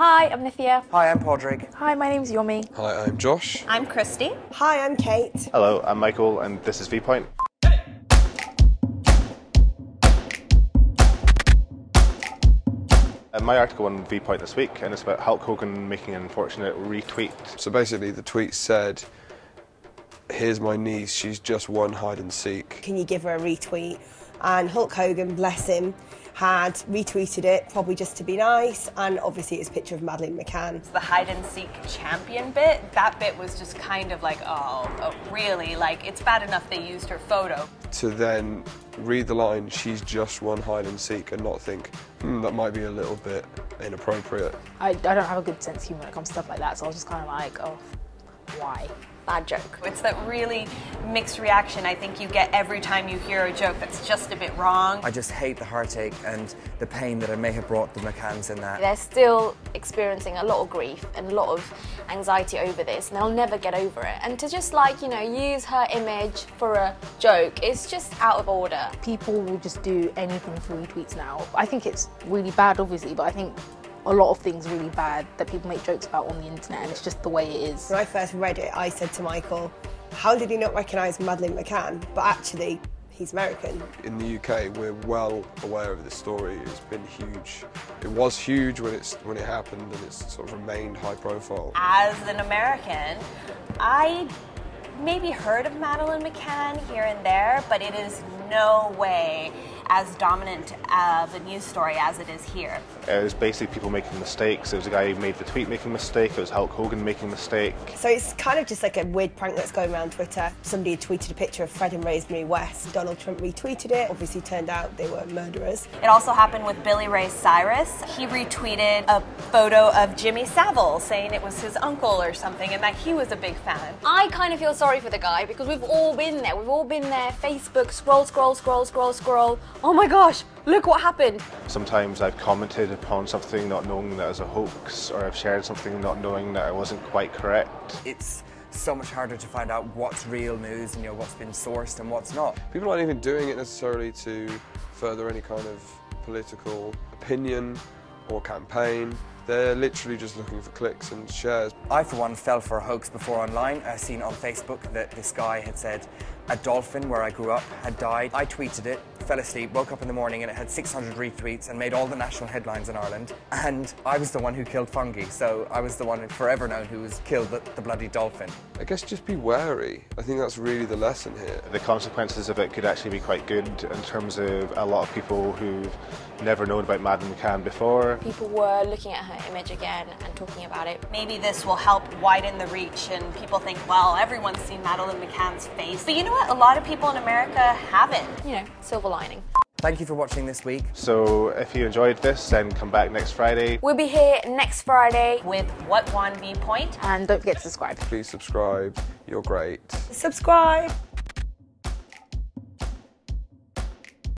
Hi, I'm Nithya. Hi, I'm Podrick. Hi, my name's Yomi. Hi, I'm Josh. I'm Christy. Hi, I'm Kate. Hello, I'm Michael, and this is V.Point. My article on V.Point this week, and it's about Hulk Hogan making an unfortunate retweet. So basically the tweet said, "Here's my niece, she's just won hide and seek. Can you give her a retweet?" And Hulk Hogan, bless him, had retweeted it, probably just to be nice, and obviously it's a picture of Madeleine McCann. The hide and seek champion bit, that bit was just kind of like, oh really? Like, it's bad enough they used her photo. To then read the line, "She's just won hide and seek," and not think, that might be a little bit inappropriate. I don't have a good sense of humour when it comes to stuff like that, so I was just kind of like, oh, why? Bad joke. It's that really mixed reaction I think you get every time you hear a joke that's just a bit wrong. I just hate the heartache and the pain that I may have brought the McCanns in that. They're still experiencing a lot of grief and a lot of anxiety over this, and they'll never get over it. And to just use her image for a joke is just out of order. People will just do anything for retweets now. I think it's really bad, obviously, but I think a lot of things really bad that people make jokes about on the internet, and it's just the way it is. When I first read it, I said to Michael, how did he not recognise Madeleine McCann? But actually, he's American. In the UK, we're well aware of this story. It's been huge. It was huge when it happened, and it's sort of remained high profile. As an American, I maybe heard of Madeleine McCann here and there, but it is no way as dominant of a news story as it is here. It was basically people making mistakes. It was a guy who made the tweet making a mistake. It was Hulk Hogan making a mistake. So it's kind of just like a weird prank that's going around Twitter. Somebody had tweeted a picture of Fred and Rosemary West. Donald Trump retweeted it. Obviously turned out they were murderers. It also happened with Billy Ray Cyrus. He retweeted a photo of Jimmy Savile saying it was his uncle or something and that he was a big fan. I kind of feel sorry for the guy because we've all been there. We've all been there. Facebook, scroll, scroll, scroll, scroll, scroll. Oh my gosh, look what happened. Sometimes I've commented upon something not knowing that it was a hoax, or I've shared something not knowing that it wasn't quite correct. It's so much harder to find out what's real news and what's been sourced and what's not. People aren't even doing it necessarily to further any kind of political opinion or campaign. They're literally just looking for clicks and shares. I, for one, fell for a hoax before online. I seen on Facebook that this guy had said a dolphin where I grew up had died. I tweeted it, fell asleep, woke up in the morning and it had 600 retweets and made all the national headlines in Ireland. And I was the one who killed fungi, so I was the one forever known who was killed the bloody dolphin. I guess just be wary. I think that's really the lesson here. The consequences of it could actually be quite good in terms of a lot of people who've never known about Madeleine McCann before. People were looking at her image again and talking about it. Maybe this will help widen the reach and people think, well, everyone's seen Madeleine McCann's face. But you know what? A lot of people in America haven't. Silver lining. Thank you for watching this week. So if you enjoyed this, then come back next Friday. We'll be here next Friday With What One V.Point. And don't forget to subscribe. Please subscribe. You're great. Subscribe.